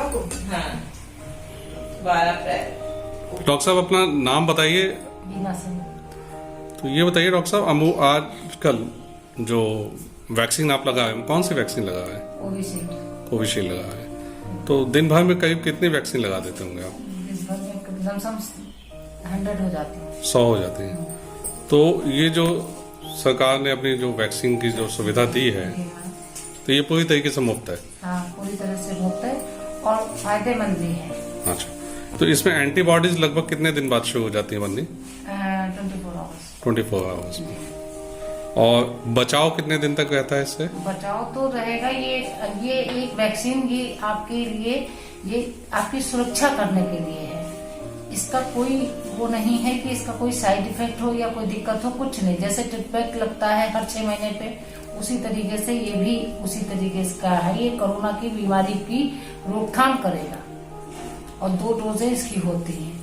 12 को। हाँ 12 अप्रैल। डॉक्टर साहब अपना नाम बताइए। बीना सिंह। तो ये बताइए डॉक्टर साहब, आजकल जो वैक्सीन आप लगाए, कौन सी वैक्सीन लगाए? कोविशील्ड लगाए। तो दिन भर में करीब कितनी वैक्सीन लगा देते होंगे आप? दिन भर में लमसम 100 हो जाती है। 100 हो जाती है। तो ये जो सरकार ने अपनी जो वैक्सीन की जो सुविधा दी है, तो ये पूरी तरीके से मुफ्त है? हाँ पूरी तरह से मुफ्त है और फायदेमंद भी है। अच्छा, तो इसमें एंटीबॉडीज लगभग कितने दिन बाद शुरू हो जाती है बननी? 24 आवर्स में। और बचाव कितने दिन तक रहता है इससे? बचाव तो रहेगा, ये एक वैक्सीन ये आपके लिए, ये आपकी सुरक्षा करने के लिए है। इसका कोई वो नहीं है कि इसका कोई साइड इफेक्ट हो या कोई दिक्कत हो, कुछ नहीं। जैसे टिकपैक लगता है हर 6 महीने पे, उसी तरीके से ये भी उसी तरीके का है। ये कोरोना की बीमारी की रोकथाम करेगा और 2 डोजें इसकी होती हैं।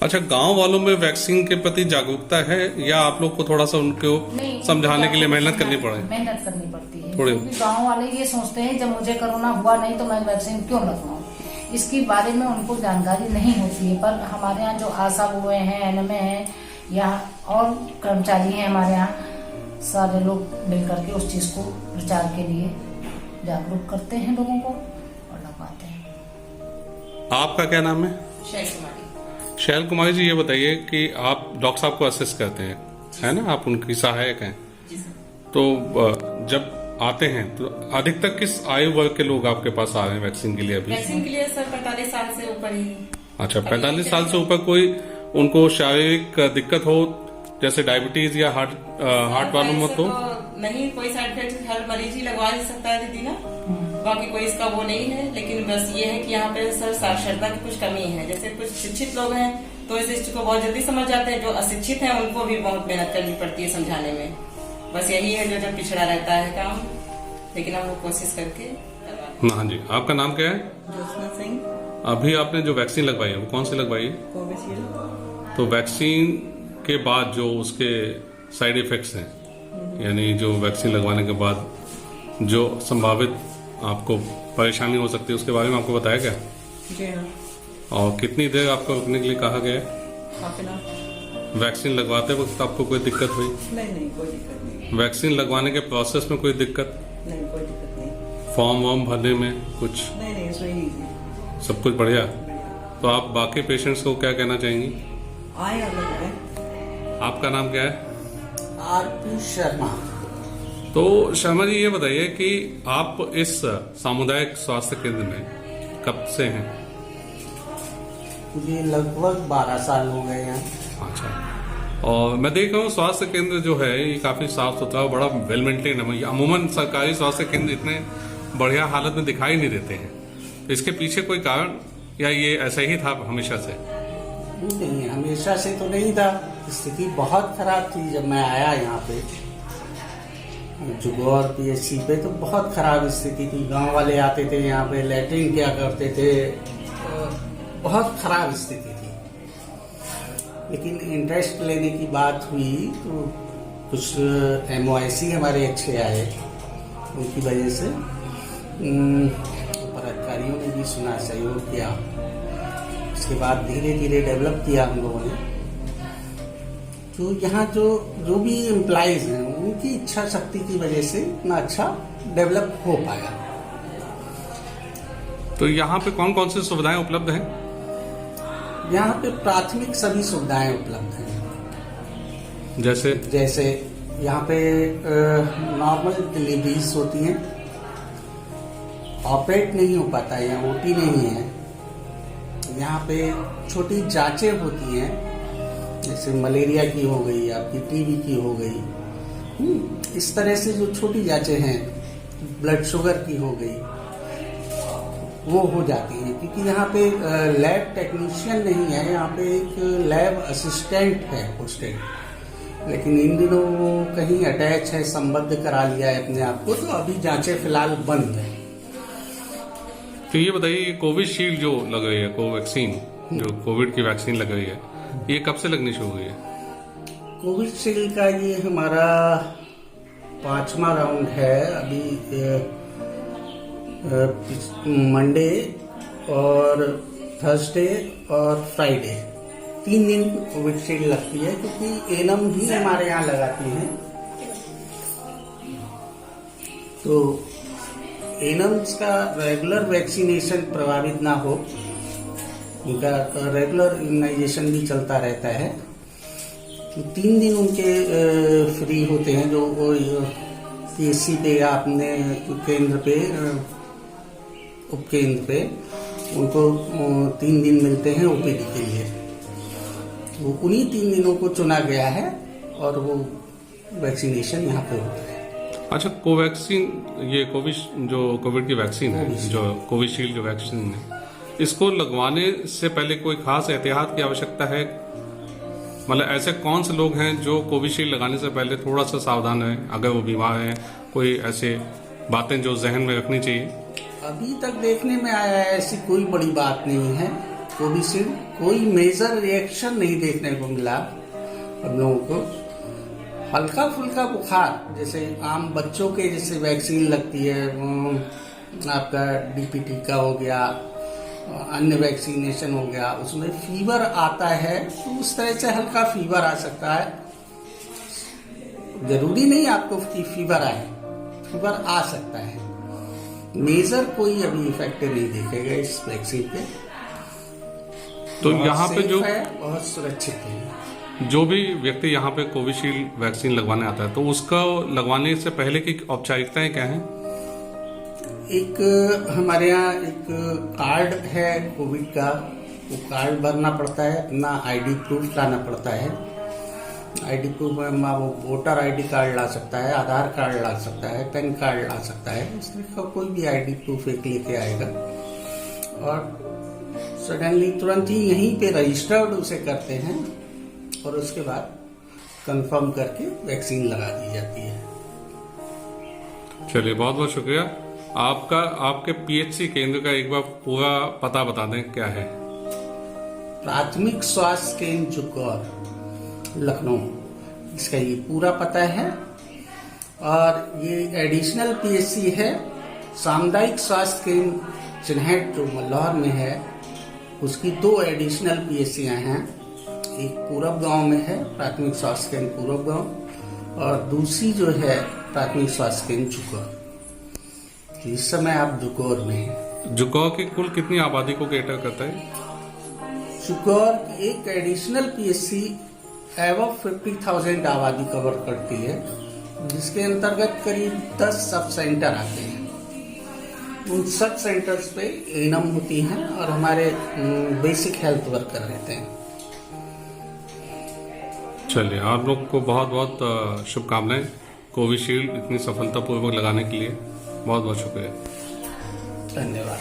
अच्छा, गांव वालों में वैक्सीन के प्रति जागरूकता है या आप लोग को थोड़ा सा उनको समझाने के लिए मेहनत करनी पड़े? मेहनत करनी पड़ती है थोड़ी। क्योंकि गांव वाले ये सोचते हैं जब मुझे कोरोना हुआ नहीं तो मैं वैक्सीन क्यों लगवाऊं, इसके बारे में उनको जानकारी नहीं होती है। पर हमारे यहाँ जो आशा बुए हैं, एनएमए हैं या और कर्मचारी हैं हमारे यहाँ, सारे लोग मिलकर के उस चीज को प्रचार के लिए जागरूक करते हैं लोगों को और लगवाते हैं। आपका क्या नाम है? शैल कुमारी। शैल कुमारी जी, ये बताइए कि आप डॉक्टर साहब को असिस्ट करते हैं, है ना? आप उनकी सहायक हैं। तो जब आते हैं तो अधिकतर किस आयु वर्ग के लोग आपके पास आ रहे हैं वैक्सीन के लिए अभी? वैक्सीन के लिए सर 45 साल से ऊपर ही। अच्छा, 45 साल से ऊपर कोई उनको शारीरिक दिक्कत हो जैसे डायबिटीज या हार्ट प्रॉब्लम हो तो? नहीं, कोई साइड इफेक्ट हर मरीज ही लगवा ही सकता है दीदी ना, बाकी कोई इसका वो नहीं है। लेकिन बस ये है कि यहाँ पे सर साक्षरता की कुछ कमी है। जैसे कुछ शिक्षित लोग हैं तो इस चीज को बहुत जल्दी समझ जाते हैं, जो अशिक्षित हैं उनको भी बहुत मेहनत करनी पड़ती है समझाने में। बस यही है जो पिछड़ा रहता है काम, लेकिन हम लोग कोशिश करके। हाँ जी, आपका नाम क्या है? ज्योत्सना सिंह। अभी आपने जो वैक्सीन लगवाई है वो कौन सी लगवाई है? कोविशील्ड। तो वैक्सीन के बाद जो उसके साइड इफेक्ट्स हैं, यानी जो वैक्सीन लगवाने के बाद जो संभावित आपको परेशानी हो सकती है, उसके बारे में आपको बताया गया? जी हाँ। और कितनी देर आपको रुकने के लिए कहा गया है? Half an hour. वैक्सीन लगवाते वक्त आपको कोई दिक्कत हुई? नहीं, कोई दिक्कत नहीं। वैक्सीन लगवाने के प्रोसेस में कोई दिक्कत? नहीं, कोई दिक्कत नहीं। फॉर्म वॉर्म भरने में कुछ? नहीं, इसमें ही सब कुछ बढ़िया। तो आप बाकी पेशेंट्स को क्या कहना चाहेंगी? आए और लगाए। आपका नाम क्या है? आरपी शर्मा। तो शर्मा जी, ये बताइए कि आप इस सामुदायिक स्वास्थ्य केंद्र में कब से हैं? मुझे लगभग 12 साल हो गए हैं। अच्छा, और मैं देख रहा हूँ स्वास्थ्य केंद्र जो है ये काफी साफ सुथरा और बड़ा वेल मेंटेन है। अमूमन सरकारी स्वास्थ्य केंद्र इतने बढ़िया हालत में दिखाई नहीं देते हैं, तो इसके पीछे कोई कारण या ये ऐसा ही था हमेशा से? नहीं, हमेशा से तो नहीं था। स्थिति बहुत खराब थी जब मैं आया यहाँ पे जुगौर पीएचसी पे, तो बहुत खराब स्थिति थी। गांव वाले आते थे यहाँ पे, लैट्रिन क्या करते थे, बहुत खराब स्थिति थी। लेकिन इंटरेस्ट लेने की बात हुई तो कुछ MOIC हमारे अच्छे आए, उनकी वजह से पर अधिकारियों ने भी सुना, सहयोग किया। उसके बाद धीरे धीरे डेवलप किया हम लोगों ने। तो यहाँ जो भी एम्प्लॉइज हैं उनकी इच्छा शक्ति की वजह से इतना अच्छा डेवलप हो पाया। तो यहाँ पे कौन कौन सी सुविधाएं उपलब्ध हैं? यहाँ पे प्राथमिक सभी सुविधाएं उपलब्ध हैं। जैसे यहाँ पे नॉर्मल डिलीवरीज होती हैं, ऑपरेट नहीं हो पाता है, यहाँ OT नहीं है। यहाँ पे छोटी जांचें होती हैं, जैसे मलेरिया की हो गई, आपकी TB की हो गई, इस तरह से जो छोटी जांचें हैं, ब्लड शुगर की हो गई, वो हो जाती है। क्योंकि यहाँ पे लैब टेक्नीशियन नहीं है, यहाँ पे एक लैब असिस्टेंट है पोस्टेड, लेकिन इन दिनों वो कहीं अटैच है, संबद्ध करा लिया है अपने आप को, तो अभी जांचें फिलहाल बंद है। तो ये बताइए, कोविशील्ड जो लग रही है, कोवैक्सीन जो कोविड की वैक्सीन लग रही है, ये कब से लगनी शुरू हुई है? कोविशील्ड का ये हमारा 5वां राउंड है। अभी मंडे और थर्सडे और फ्राइडे 3 दिन कोविशील्ड लगती है, क्योंकि एनम भी हमारे यहाँ लगाती हैं। तो एनम्स का रेगुलर वैक्सीनेशन प्रभावित ना हो, उनका रेगुलर इम्यूनाइजेशन भी चलता रहता है। तो 3 दिन उनके फ्री होते हैं, जो पीएससी पे या अपने केंद्र पे, उपकेंद्र पे उनको 3 दिन मिलते हैं ओपीडी के लिए। वो उन्हीं 3 दिनों को चुना गया है और वो वैक्सीनेशन यहाँ पे होता है। अच्छा, कोवैक्सीन, ये जो कोविड की वैक्सीन है, जो कोविशील्ड जो वैक्सीन है, इसको लगवाने से पहले कोई खास एहतियात की आवश्यकता है? मतलब ऐसे कौन से लोग हैं जो कोविशील्ड लगाने से पहले थोड़ा सा सावधान है, अगर वो बीमार हैं? कोई ऐसे बातें जो जहन में रखनी चाहिए? अभी तक देखने में आया है ऐसी कोई बड़ी बात नहीं है। कोविशील्ड कोई मेजर रिएक्शन नहीं देखने को मिला हम लोगों को। हल्का फुल्का बुखार, जैसे आम बच्चों के जैसे वैक्सीन लगती है, आपका डीपीटी का हो गया, अन्य वैक्सीनेशन हो गया, उसमें फीवर आता है, तो उस तरह से हल्का फीवर आ सकता है। जरूरी नहीं आपको कि फीवर आए, फीवर आ सकता है। मेजर कोई अभी इफेक्ट नहीं देखेगा इस वैक्सीन पे। तो यहाँ पे जो बहुत सुरक्षित है। जो भी व्यक्ति यहाँ पे कोविशील्ड वैक्सीन लगवाने आता है, तो उसका लगवाने से पहले की औपचारिकताएं क्या हैं? एक हमारे यहाँ एक कार्ड है कोविड का, वो कार्ड भरना पड़ता है, अपना आईडी प्रूफ लाना पड़ता है। आईडी प्रूफ में वो वोटर आईडी कार्ड ला सकता है, आधार कार्ड ला सकता है, पैन कार्ड ला सकता है। इस तरह का कोई भी आईडी प्रूफ एक लेके आएगा और सडनली तुरंत ही यहीं पे रजिस्टर्ड उसे करते हैं और उसके बाद कंफर्म करके वैक्सीन लगा दी जाती है। चलिए, बहुत बहुत शुक्रिया आपका। आपके पीएचसी केंद्र का एक बार पूरा पता बता दें, क्या है? प्राथमिक स्वास्थ्य केंद्र जुकौर, लखनऊ, इसका ये पूरा पता है। और ये एडिशनल पीएचसी है सामुदायिक स्वास्थ्य केंद्र चिन्हट जो मल्लौर में है, उसकी 2 एडिशनल पीएचसियां हैं। एक पूरब गांव में है प्राथमिक स्वास्थ्य केंद्र पूरब गांव, और दूसरी जो है प्राथमिक स्वास्थ्य केंद्र जुकौर। इस समय आप जुकौर में हैं। जुकौर की कुल कितनी आबादी को कैटर करता है? जुकौर की एक एडिशनल पीएचसी एवं 50,000 आबादी कवर करती है, जिसके अंतर्गत करीब 10 सब सेंटर आते हैं। उन सब सेंटर्स पे एनम होती हैं और हमारे बेसिक हेल्थ वर्कर रहते हैं। चलिए, आप लोग को बहुत बहुत शुभकामनाएं कोविशील्ड इतनी सफलतापूर्वक लगाने के लिए। बहुत बहुत शुक्रिया। धन्यवाद।